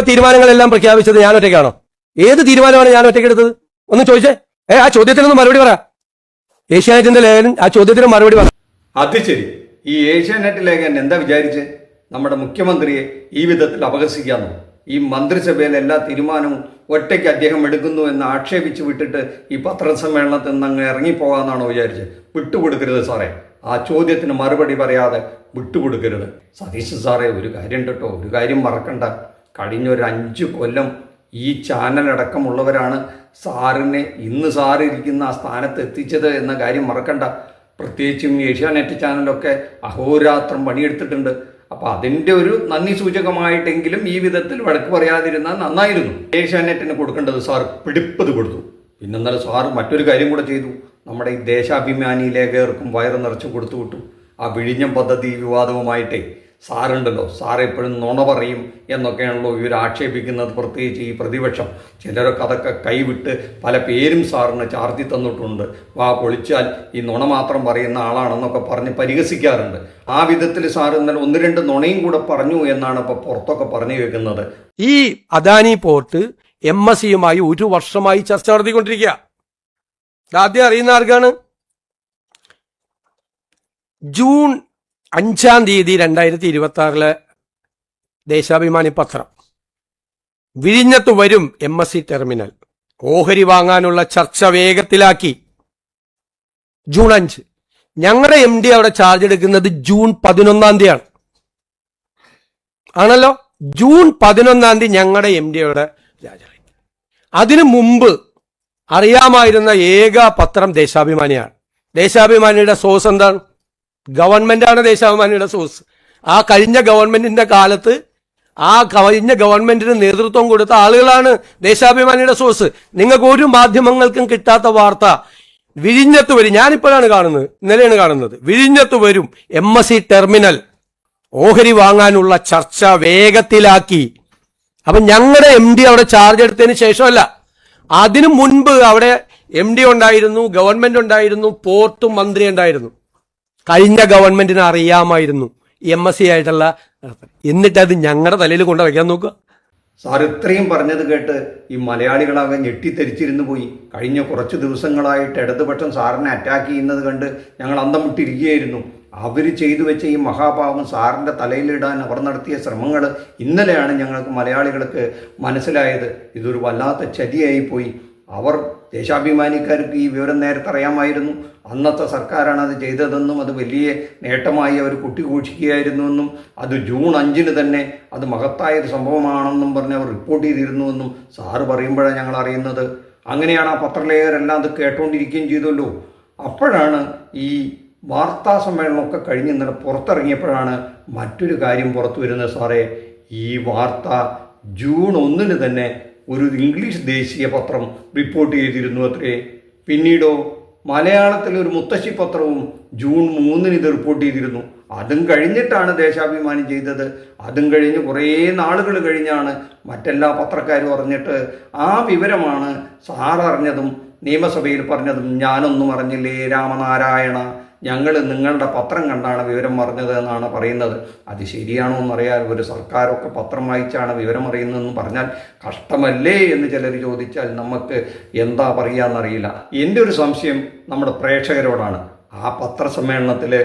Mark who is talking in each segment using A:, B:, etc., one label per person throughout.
A: തീരുമാനങ്ങളെല്ലാം പ്രഖ്യാപിച്ചത് ഞാൻ ഒറ്റയ്ക്കാണോ? ഏത് തീരുമാനമാണ് ഞാൻ ഒറ്റയ്ക്ക് എടുത്തത്? ഒന്ന് ചോദിച്ചേ. ആ ചോദ്യത്തിനൊന്ന് മറുപടി പറ. ഏഷ്യാനെറ്റിന്റെ ലേഖകൻ ആ ചോദ്യത്തിന് മറുപടി പറ.
B: അത് ശരി, ഈ ഏഷ്യാനെറ്റ് ലേഖകൻ എന്താ വിചാരിച്ച് നമ്മുടെ മുഖ്യമന്ത്രിയെ ഈ വിധത്തിൽ അപഹസിക്കാന്നോ? ഈ മന്ത്രിസഭയിലെ എല്ലാ തീരുമാനവും ഒറ്റയ്ക്ക് അദ്ദേഹം എടുക്കുന്നു എന്ന് ആക്ഷേപിച്ച് വിട്ടിട്ട് ഈ പത്രസമ്മേളനത്തിൽ നിന്ന് അങ്ങ് ഇറങ്ങിപ്പോകാന്നാണോ വിചാരിച്ച്? വിട്ടുകൊടുക്കരുത് സാറേ, ആ ചോദ്യത്തിന് മറുപടി പറയാതെ വിട്ടുകൊടുക്കരുത്. സതീശൻ സാറേ, ഒരു കാര്യം കേട്ടോ, ഒരു കാര്യം മറക്കണ്ട. കഴിഞ്ഞൊരു 5 കൊല്ലം ഈ ചാനലടക്കമുള്ളവരാണ് സാറിനെ ഇന്ന് സാറ് ഇരിക്കുന്ന ആ സ്ഥാനത്ത് എത്തിച്ചത് എന്ന കാര്യം മറക്കണ്ട. പ്രത്യേകിച്ചും ഏഷ്യാനെറ്റ് ചാനലൊക്കെ അഹോരാത്രം പണിയെടുത്തിട്ടുണ്ട്. അപ്പം അതിൻ്റെ ഒരു നന്ദി സൂചകമായിട്ടെങ്കിലും ഈ വിധത്തിൽ വഴക്ക് പറയാതിരുന്നാൽ നന്നായിരുന്നു. ഏഷ്യാനെറ്റിന് കൊടുക്കേണ്ടത് സാർ പിടിപ്പത് കൊടുത്തു. പിന്നെന്നാലും സാറ് മറ്റൊരു കാര്യം കൂടെ ചെയ്തു. നമ്മുടെ ഈ ദേശാഭിമാനി ലേഖകർക്കും വയറ് നിറച്ച് കൊടുത്തു വിട്ടു. ആ വിഴിഞ്ഞം പദ്ധതി വിവാദവുമായിട്ടേ സാറുണ്ടല്ലോ, സാറ് എപ്പോഴും നുണ പറയും എന്നൊക്കെയാണല്ലോ ഇവർ ആക്ഷേപിക്കുന്നത്. പ്രത്യേകിച്ച് ഈ പ്രതിപക്ഷം ചിലരൊക്കെ അതൊക്കെ കൈവിട്ട് പല പേരും സാറിന് ചാർത്തി തന്നിട്ടുണ്ട്. വാ പൊളിച്ചാൽ ഈ നുണ മാത്രം പറയുന്ന ആളാണെന്നൊക്കെ പറഞ്ഞ് പരിഹസിക്കാറുണ്ട്. ആ വിധത്തിൽ സാർ ഇന്നലെ 1-2 നുണയും കൂടെ പറഞ്ഞു എന്നാണ് ഇപ്പോൾ പുറത്തൊക്കെ പറഞ്ഞു കേൾക്കുന്നത്.
A: ഈ അദാനി പോർട്ട് MSCയുമായി 1 വർഷമായി ചർച്ച നടത്തിക്കൊണ്ടിരിക്കുക. ആദ്യം അറിയുന്ന ആർക്കാണ്? ജൂൺ 5 തീയതി 2026 ദേശാഭിമാനി പത്രം, വിഴിഞ്ഞത്ത് വരും MSC ടെർമിനൽ, ഓഹരി വാങ്ങാനുള്ള ചർച്ച വേഗത്തിലാക്കി. ജൂൺ 5 ഞങ്ങളുടെ MD അവിടെ ചാർജ് എടുക്കുന്നത് ജൂൺ 11 തീയതിയാണ്. ആണല്ലോ, ജൂൺ 11 തീയതി ഞങ്ങളുടെ MD അവിടെ രാജിവെക്കും. അതിനു മുമ്പ് അറിയാമായിരുന്ന ഏക പത്രം ദേശാഭിമാനിയാണ്. ദേശാഭിമാനിയുടെ സോഴ്സ് എന്താണ്? ഗവൺമെന്റാണ് ദേശാഭിമാനിയുടെ സോഴ്സ്. ആ കഴിഞ്ഞ ഗവൺമെന്റിന്റെ കാലത്ത് ആ കഴിഞ്ഞ ഗവൺമെന്റിന് നേതൃത്വം കൊടുത്ത ആളുകളാണ് ദേശാഭിമാനിയുടെ സോഴ്സ്. നിങ്ങൾക്ക് ഒരു മാധ്യമങ്ങൾക്കും കിട്ടാത്ത വാർത്ത വിഴിഞ്ഞത്ത് വരും. ഞാനിപ്പോഴാണ് കാണുന്നത്, ഇന്നലെയാണ് കാണുന്നത്. വിഴിഞ്ഞത്ത് വരും MSC ടെർമിനൽ, ഓഹരി വാങ്ങാനുള്ള ചർച്ച വേഗത്തിലാക്കി. അപ്പൊ ഞങ്ങളുടെ MD അവിടെ ചാർജ് എടുത്തതിന് ശേഷമല്ല, അതിനു മുൻപ് അവിടെ MD ഉണ്ടായിരുന്നു, ഗവൺമെന്റ് ഉണ്ടായിരുന്നു, പോർട്ട് മന്ത്രി ഉണ്ടായിരുന്നു. കഴിഞ്ഞ ഗവൺമെന്റിന് അറിയാമായിരുന്നു MSC ആയിട്ടുള്ള. എന്നിട്ട് അത് ഞങ്ങളുടെ തലയിൽ കൊണ്ട് വയ്ക്കാൻ നോക്കുക.
B: സാർ ഇത്രയും പറഞ്ഞത് കേട്ട് ഈ മലയാളികളാകെ ഞെട്ടിത്തെരിച്ചിരുന്നു പോയി. കഴിഞ്ഞ കുറച്ച് ദിവസങ്ങളായിട്ട് ഇടതുപക്ഷം സാറിനെ അറ്റാക്ക് ചെയ്യുന്നത് കണ്ട് ഞങ്ങൾ അന്തം വിട്ടിരിക്കുകയായിരുന്നു. അവർ ചെയ്തു വെച്ച ഈ മഹാപാപം സാറിൻ്റെ തലയിലിടാൻ അവർ നടത്തിയ ശ്രമങ്ങൾ ഇന്നലെയാണ് ഞങ്ങൾക്ക് മലയാളികൾക്ക് മനസ്സിലായത്. ഇതൊരു വല്ലാത്ത ചതിയായിപ്പോയി. അവർ ദേശാഭിമാനിക്കാർക്ക് ഈ വിവരം നേരത്തെ അറിയാമായിരുന്നു. അന്നത്തെ സർക്കാരാണ് അത് ചെയ്തതെന്നും അത് വലിയ നേട്ടമായി അവർ കുട്ടിഘോഷിക്കുകയായിരുന്നുവെന്നും അത് ജൂൺ 5 തന്നെ അത് മഹത്തായൊരു സംഭവമാണെന്നും പറഞ്ഞ് അവർ റിപ്പോർട്ട് ചെയ്തിരുന്നുവെന്നും സാറ് പറയുമ്പോഴാണ് ഞങ്ങൾ അറിയുന്നത്. അങ്ങനെയാണ് ആ പത്രലേഖകരെല്ലാം അത് കേട്ടുകൊണ്ടിരിക്കുകയും ചെയ്തല്ലോ. അപ്പോഴാണ് ഈ വാർത്താ സമ്മേളനമൊക്കെ കഴിഞ്ഞ് ഇന്നലെ പുറത്തിറങ്ങിയപ്പോഴാണ് മറ്റൊരു കാര്യം പുറത്തു വരുന്നത്. സാറേ, ഈ വാർത്ത ജൂൺ 1 തന്നെ ഒരു ഇംഗ്ലീഷ് ദേശീയ പത്രം റിപ്പോർട്ട് ചെയ്തിരുന്നു അത്രേ. പിന്നീടോ മലയാളത്തിലെ ഒരു മുത്തശ്ശി പത്രവും ജൂൺ 3 ഇത് റിപ്പോർട്ട് ചെയ്തിരുന്നു. അതും കഴിഞ്ഞിട്ടാണ് ദേശാഭിമാനി ചെയ്തത്. അതും കഴിഞ്ഞ് കുറേ നാളുകൾ കഴിഞ്ഞാണ് മറ്റെല്ലാ പത്രക്കാരും അറിഞ്ഞിട്ട്. ആ വിവരമാണ് സാർ അറിഞ്ഞതും നിയമസഭയിൽ പറഞ്ഞതും. ഞാനൊന്നും അറിഞ്ഞില്ലേ രാമനാരായണ, ഞങ്ങൾ നിങ്ങളുടെ പത്രം കണ്ടാണ് വിവരം അറിഞ്ഞത് എന്നാണ് പറയുന്നത്. അത് ശരിയാണോ എന്നറിയാൻ ഒരു സർക്കാരൊക്കെ പത്രം വായിച്ചാണ് വിവരം അറിയുന്നതെന്ന് പറഞ്ഞാൽ കഷ്ടമല്ലേ എന്ന് ചിലർ ചോദിച്ചാൽ നമുക്ക് എന്താ പറയുകയെന്നറിയില്ല. എൻ്റെ ഒരു സംശയം നമ്മുടെ പ്രേക്ഷകരോടാണ്. ആ പത്രസമ്മേളനത്തിൽ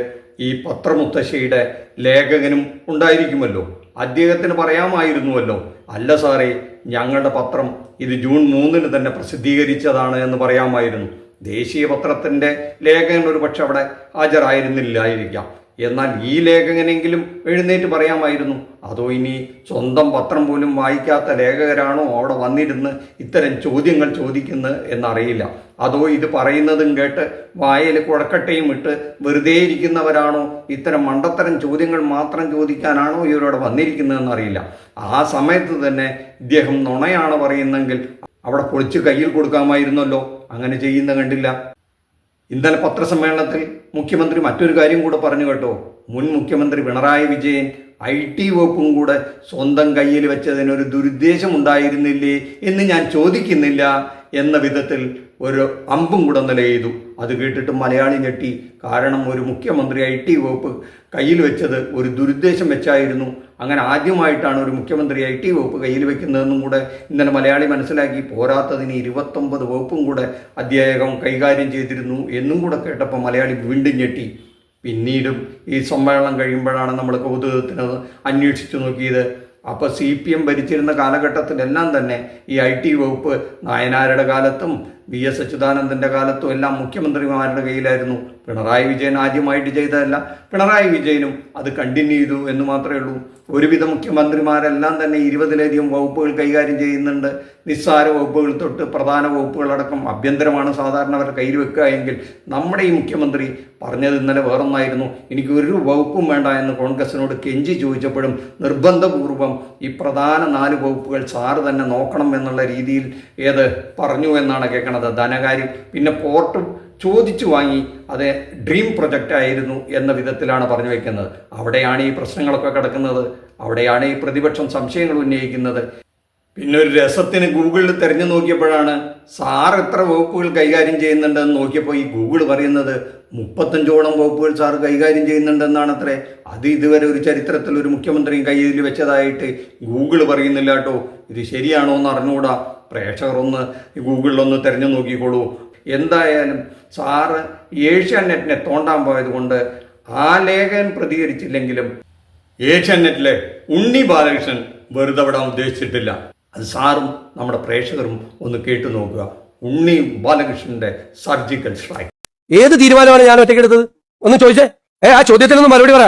B: ഈ പത്രമുത്തശ്ശിയുടെ ലേഖകനും ഉണ്ടായിരിക്കുമല്ലോ. അദ്ദേഹത്തിന് പറയാമായിരുന്നുവല്ലോ, അല്ല സാറേ ഞങ്ങളുടെ പത്രം ഇത് ജൂൺ 3 തന്നെ പ്രസിദ്ധീകരിച്ചതാണ് എന്ന് പറയാമായിരുന്നു. ദേശീയ പത്രത്തിൻ്റെ ലേഖകൻ ഒരു പക്ഷെ അവിടെ ഹാജരായിരുന്നില്ലായിരിക്കാം. എന്നാൽ ഈ ലേഖകനെങ്കിലും എഴുന്നേറ്റ് പറയാമായിരുന്നു. അതോ ഇനി സ്വന്തം പത്രം പോലും വായിക്കാത്ത ലേഖകരാണോ അവിടെ വന്നിരുന്ന് ഇത്തരം ചോദ്യങ്ങൾ ചോദിക്കുന്നത് എന്നറിയില്ല. അതോ ഇത് പറയുന്നതും കേട്ട് വായിൽ കുഴക്കട്ടയും ഇട്ട് വെറുതെ ഇരിക്കുന്നവരാണോ ഇത്തരം മണ്ടത്തരം ചോദ്യങ്ങൾ മാത്രം ചോദിക്കാനാണോ ഇവരോട് വന്നിരിക്കുന്നതെന്നറിയില്ല. ആ സമയത്ത് തന്നെ ഇദ്ദേഹം നുണയാണ് പറയുന്നെങ്കിൽ അവിടെ പൊളിച്ച് കയ്യിൽ കൊടുക്കാമായിരുന്നല്ലോ. അങ്ങനെ ചെയ്യുന്ന കണ്ടില്ല. ഇന്നലെ പത്രസമ്മേളനത്തിൽ മുഖ്യമന്ത്രി മറ്റൊരു കാര്യം കൂടെ പറഞ്ഞു കേട്ടോ. മുൻ മുഖ്യമന്ത്രി പിണറായി വിജയൻ IT വകുപ്പും കൂടെ സ്വന്തം കയ്യിൽ വെച്ചതിനൊരു ദുരുദ്ദേശം ഉണ്ടായിരുന്നില്ലേ എന്ന് ഞാൻ ചോദിക്കുന്നില്ല എന്ന വിധത്തിൽ ഒരു അമ്പും കൂടെ നിലയെയ്തു. അത് കേട്ടിട്ട് മലയാളി ഞെട്ടി. കാരണം ഒരു മുഖ്യമന്ത്രി IT വകുപ്പ് കയ്യിൽ വെച്ചത് ഒരു ദുരുദ്ദേശം വെച്ചായിരുന്നു. അങ്ങനെ ആദ്യമായിട്ടാണ് ഒരു മുഖ്യമന്ത്രി IT വകുപ്പ് കയ്യിൽ വെക്കുന്നതെന്നും കൂടെ ഇന്നലെ മലയാളി മനസ്സിലാക്കി. പോരാത്തതിന് 29 വകുപ്പും കൂടെ അദ്ദേഹം കൈകാര്യം ചെയ്തിരുന്നു എന്നും കൂടെ കേട്ടപ്പോൾ മലയാളി വീണ്ടും ഞെട്ടി. പിന്നീടും ഈ സമ്മേളനം കഴിയുമ്പോഴാണ് നമ്മൾ കൗതുകത്തിന് അന്വേഷിച്ചു നോക്കിയത്. അപ്പോൾ CPM ഭരിച്ചിരുന്ന കാലഘട്ടത്തിലെല്ലാം തന്നെ ഈ IT വകുപ്പ് നായനാരുടെ കാലത്തും VS അച്യുതാനന്ദൻ്റെ കാലത്തും എല്ലാം മുഖ്യമന്ത്രിമാരുടെ കയ്യിലായിരുന്നു. പിണറായി വിജയൻ ആദ്യമായിട്ട് ചെയ്തതല്ല, പിണറായി വിജയനും അത് കണ്ടിന്യൂ ചെയ്തു എന്ന് മാത്രമേ ഉള്ളൂ. ഒരുവിധ മുഖ്യമന്ത്രിമാരെല്ലാം തന്നെ 20-ലധികം വകുപ്പുകൾ കൈകാര്യം ചെയ്യുന്നുണ്ട്. നിസ്സാര വകുപ്പുകൾ തൊട്ട് പ്രധാന വകുപ്പുകളടക്കം ആഭ്യന്തരമാണ് സാധാരണ അവർ കയ്യിൽ വെക്കുക എങ്കിൽ നമ്മുടെ ഈ മുഖ്യമന്ത്രി പറഞ്ഞത് ഇന്നലെ വേറൊന്നായിരുന്നു. എനിക്ക് ഒരു വകുപ്പും വേണ്ട എന്ന് കോൺഗ്രസിനോട് കെഞ്ചി ചോദിച്ചപ്പോഴും നിർബന്ധപൂർവം ഈ പ്രധാന 4 വകുപ്പുകൾ സാറ് തന്നെ നോക്കണം എന്നുള്ള രീതിയിൽ പറഞ്ഞു എന്നാണ് കേൾക്കണത്. ധനകാര്യം, പിന്നെ പോർട്ടും ചോദിച്ചു വാങ്ങി, അത് ഡ്രീം പ്രൊജക്റ്റ് ആയിരുന്നു എന്ന വിധത്തിലാണ് പറഞ്ഞു വയ്ക്കുന്നത്. അവിടെയാണ് ഈ പ്രശ്നങ്ങളൊക്കെ കിടക്കുന്നത്. അവിടെയാണ് ഈ പ്രതിപക്ഷം സംശയങ്ങൾ ഉന്നയിക്കുന്നത്. പിന്നെ ഒരു രസത്തിന് ഗൂഗിളിൽ തിരഞ്ഞു നോക്കിയപ്പോഴാണ് സാർ എത്ര വകുപ്പുകൾ കൈകാര്യം ചെയ്യുന്നുണ്ടെന്ന് നോക്കിയപ്പോൾ ഈ ഗൂഗിൾ പറയുന്നത് 35ഓളം വകുപ്പുകൾ സാർ കൈകാര്യം ചെയ്യുന്നുണ്ടെന്നാണ് അത്രേ. അത് ഇതുവരെ ഒരു ചരിത്രത്തിൽ ഒരു മുഖ്യമന്ത്രിയും കയ്യിൽ വെച്ചതായിട്ട് ഗൂഗിൾ പറയുന്നില്ല കേട്ടോ. ഇത് ശരിയാണോ എന്ന് അറിഞ്ഞുകൂടാ. പ്രേക്ഷകർ ഒന്ന് ഗൂഗിളിലൊന്ന് തിരഞ്ഞു നോക്കിക്കോളൂ. എന്തായാലും സാറ് ഏഷ്യാനെറ്റിനെ തോണ്ടാൻ പോയത് കൊണ്ട് ആ ലേഖകൻ പ്രതികരിച്ചില്ലെങ്കിലും ഏഷ്യാനെറ്റിലെ ഉണ്ണി ബാലകൃഷ്ണൻ വെറുതെ വിടാൻ ഉദ്ദേശിച്ചിട്ടില്ല. അത് സാറും നമ്മുടെ പ്രേക്ഷകരും ഒന്ന് കേട്ടു നോക്കുക. ഉണ്ണി ബാലകൃഷ്ണന്റെ സർജിക്കൽ സ്ട്രൈക്ക്.
A: ഏത് തീരുമാനമാണ് ഞാൻ ഒറ്റയ്ക്കെടുത്തത് ഒന്ന് ചോദിച്ചേ. ആ ചോദ്യത്തിനൊന്ന് മറുപടി പറ.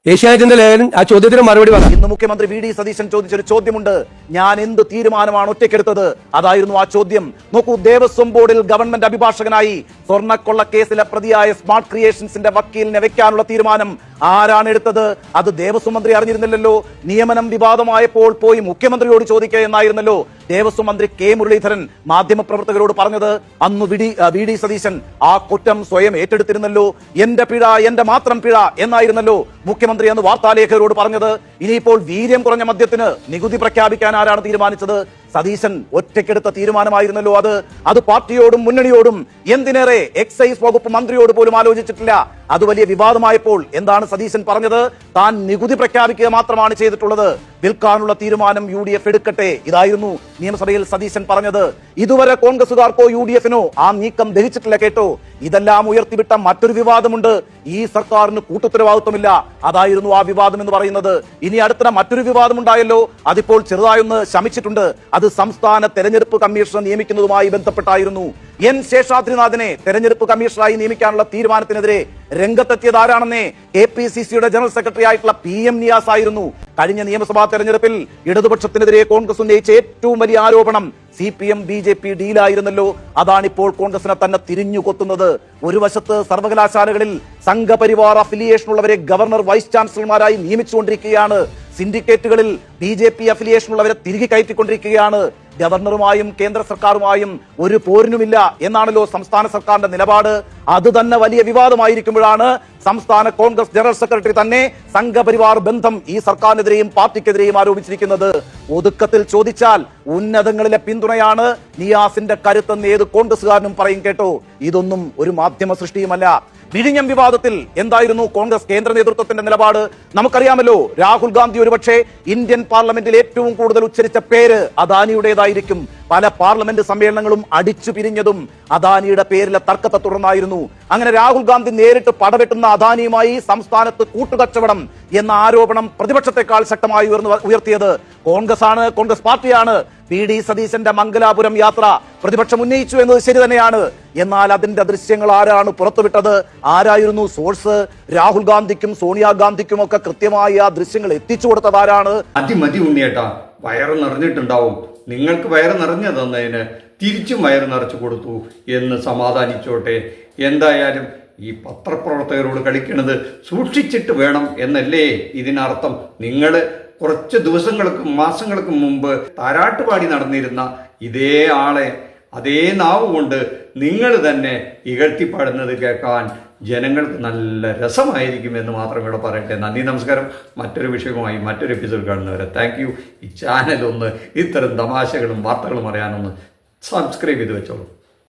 A: ഏഷ്യാനെറ്റിന്റെ ലേഖകൻ ആ ചോദ്യത്തിന് മറുപടി പറ.
C: ഇന്ന് മുഖ്യമന്ത്രി VD സതീശൻ ചോദിച്ചൊരു ചോദ്യമുണ്ട്, ഞാൻ എന്ത് തീരുമാനമാണ് ഒറ്റയ്ക്കെടുത്തത്? അതായിരുന്നു ആ ചോദ്യം. നോക്കൂ, ദേവസ്വം ബോർഡിൽ ഗവൺമെന്റ് അഭിഭാഷകനായി സ്വർണ്ണക്കൊള്ള കേസിലെ പ്രതിയായ സ്മാർട്ട് ക്രിയേഷൻസിന്റെ വക്കീലിനെ വെക്കാനുള്ള തീരുമാനം ആരാണ് എടുത്തത്? അത് ദേവസ്വം മന്ത്രി അറിഞ്ഞിരുന്നില്ലല്ലോ. നിയമനം വിവാദമായപ്പോൾ പോയി മുഖ്യമന്ത്രിയോട് ചോദിക്കുക എന്നായിരുന്നല്ലോ ദേവസ്വം മന്ത്രി K മുരളീധരൻ മാധ്യമപ്രവർത്തകരോട് പറഞ്ഞത്. അന്ന് VD സതീശൻ ആ കുറ്റം സ്വയം ഏറ്റെടുത്തിരുന്നല്ലോ. എന്റെ പിഴ, എന്റെ മാത്രം പിഴ എന്നായിരുന്നല്ലോ മുഖ്യമന്ത്രി അന്ന് വാർത്താലേഖകരോട് പറഞ്ഞത്. ഇനിയിപ്പോൾ വീര്യം കുറഞ്ഞ മദ്യത്തിന് നികുതി പ്രഖ്യാപിക്കാൻ ആരാണ് തീരുമാനിച്ചത്? സതീശൻ ഒറ്റയ്ക്കെടുത്ത തീരുമാനമായിരുന്നല്ലോ അത് പാർട്ടിയോടും മുന്നണിയോടും എന്തിനേറെ എക്സൈസ് വകുപ്പ് മന്ത്രിയോട് പോലും ആലോചിച്ചിട്ടില്ല. അത് വലിയ വിവാദമായപ്പോൾ എന്താണ് സതീശൻ പറഞ്ഞത്? താൻ നികുതി പ്രഖ്യാപിക്കുക മാത്രമാണ് ചെയ്തിട്ടുള്ളത്, വിൽക്കാനുള്ള തീരുമാനം UDF എടുക്കട്ടെ. ഇതായിരുന്നു നിയമസഭയിൽ സതീശൻ പറഞ്ഞത്. ഇതുവരെ കോൺഗ്രസുകാർക്കോ UDF-നോ ആ നീക്കം ദഹിച്ചിട്ടില്ല കേട്ടോ. ഇതെല്ലാം ഉയർത്തിവിട്ട മറ്റൊരു വിവാദമുണ്ട്. ഈ സർക്കാരിന് കൂട്ടുത്തരവാദിത്വമില്ല. അതായിരുന്നു ആ വിവാദം എന്ന് പറയുന്നത്. ഇനി അടുത്ത മറ്റൊരു വിവാദം ഉണ്ടായല്ലോ. അതിപ്പോൾ ചെറുതായൊന്ന് ശമിച്ചിട്ടുണ്ട്. അത് സംസ്ഥാന തെരഞ്ഞെടുപ്പ് കമ്മീഷണർ നിയമിക്കുന്നതുമായി ബന്ധപ്പെട്ടായിരുന്നു. N ശേഷാദ്രിനാഥിനെ തെരഞ്ഞെടുപ്പ് കമ്മീഷണറായി നിയമിക്കാനുള്ള തീരുമാനത്തിനെതിരെ രംഗത്തെത്തിയത് ആരാണെന്നേ KPCCയുടെ ജനറൽ സെക്രട്ടറി ആയിട്ടുള്ള PM നിയാസ് ആയിരുന്നു. കഴിഞ്ഞ നിയമസഭാ തെരഞ്ഞെടുപ്പിൽ ഇടതുപക്ഷത്തിനെതിരെ കോൺഗ്രസ് ഉന്നയിച്ച ഏറ്റവും വലിയ ആരോപണം CPM BJP ഡീലായിരുന്നല്ലോ. അതാണിപ്പോൾ കോൺഗ്രസിനെ തന്നെ തിരിഞ്ഞു കൊത്തുന്നത്. ഒരു വശത്ത് സർവകലാശാലകളിൽ സംഘപരിവാർ അഫിലിയേഷൻ ഉള്ളവരെ ഗവർണർ വൈസ് ചാൻസലർമാരായി നിയമിച്ചുകൊണ്ടിരിക്കുകയാണ്. സിൻഡിക്കേറ്റുകളിൽ BJP അഫിലിയേഷൻ ഉള്ളവരെ തിരികെ കയറ്റിക്കൊണ്ടിരിക്കുകയാണ്. ഗവർണറുമായും കേന്ദ്ര സർക്കാരുമായും ഒരു പോരിനുമില്ല എന്നാണല്ലോ സംസ്ഥാന സർക്കാരിന്റെ നിലപാട്. അത് തന്നെ വലിയ വിവാദമായിരിക്കുമ്പോഴാണ് സംസ്ഥാന കോൺഗ്രസ് ജനറൽ സെക്രട്ടറി തന്നെ സംഘപരിവാർ ബന്ധം ഈ സർക്കാരിനെതിരെയും പാർട്ടിക്കെതിരെയും ആരോപിച്ചിരിക്കുന്നത്. ഒതുക്കത്തിൽ ചോദിച്ചാൽ ഉന്നതങ്ങളിലെ പിന്തുണയാണ് നിയാസിന്റെ കരുത്തെന്ന് ഏത് കോൺഗ്രസുകാരനും പറയും കേട്ടോ. ഇതൊന്നും ഒരു മാധ്യമ സൃഷ്ടിയുമല്ല. വിഴിഞ്ഞം വിവാദത്തിൽ എന്തായിരുന്നു കോൺഗ്രസ് കേന്ദ്ര നേതൃത്വത്തിന്റെ നിലപാട്? നമുക്കറിയാമല്ലോ. രാഹുൽ ഗാന്ധി ഒരുപക്ഷെ ഇന്ത്യൻ പാർലമെന്റിൽ ഏറ്റവും കൂടുതൽ ഉച്ചരിച്ച പേര് അദാനിയുടേതായിരിക്കും. പല പാർലമെന്റ് സമ്മേളനങ്ങളും അടിച്ചു പിരിഞ്ഞതും അദാനിയുടെ പേരിലെ തർക്കത്തെ തുടർന്നായിരുന്നു. അങ്ങനെ രാഹുൽ ഗാന്ധി നേരിട്ട് പടവെട്ടുന്ന അദാനിയുമായി സംസ്ഥാനത്ത് കൂട്ടുകച്ചവടം എന്ന ആരോപണം പ്രതിപക്ഷത്തെക്കാൾ ശക്തമായി ഉയർത്തിയത് കോൺഗ്രസ് പാർട്ടിയാണ്. VD സതീശന്റെ മംഗലാപുരം യാത്ര പ്രതിപക്ഷം ഉന്നയിച്ചു എന്നത് ശരി തന്നെയാണ്. എന്നാൽ അതിന്റെ ദൃശ്യങ്ങൾ ആരാണ് പുറത്തുവിട്ടത്? ആരായിരുന്നു സോഴ്സ്? രാഹുൽ ഗാന്ധിക്കും സോണിയാഗാന്ധിക്കും ഒക്കെ കൃത്യമായി ആ ദൃശ്യങ്ങൾ എത്തിച്ചു കൊടുത്തത് ആരാണ്?
B: മതി ഉണ്ണിയേട്ടാ, വയറ് നിറഞ്ഞിട്ടുണ്ടാവും. നിങ്ങൾക്ക് വയറ് നിറഞ്ഞു തന്നതിന് തിരിച്ചും വയറ് നിറച്ചു കൊടുത്തു എന്ന് സമാധാനിച്ചോട്ടെ. എന്തായാലും ഈ പത്രപ്രവർത്തകരോട് കളിക്കുന്നത് സൂക്ഷിച്ചിട്ട് വേണം എന്നല്ലേ ഇതിനർത്ഥം? നിങ്ങൾ കുറച്ച് ദിവസങ്ങൾക്കും മാസങ്ങൾക്കും മുമ്പ് താരാട്ടുപാടി നടന്നിരുന്ന ഇതേ ആളെ അതേ നാവ് കൊണ്ട് നിങ്ങൾ തന്നെ ഇകഴ്ത്തിപ്പാടുന്നത് കേൾക്കാൻ ജനങ്ങൾക്ക് നല്ല രസമായിരിക്കുമെന്ന് മാത്രം ഇവിടെ പറയട്ടെ. നന്ദി, നമസ്കാരം. മറ്റൊരു വിഷയവുമായി മറ്റൊരു എപ്പിസോഡ് കാണുന്നവരെ താങ്ക് യു. ഈ ചാനൽ ഒന്ന് ഇത്തരം തമാശകളും വാർത്തകളും അറിയാനൊന്ന് സബ്സ്ക്രൈബ് ചെയ്ത് വെച്ചോളൂ.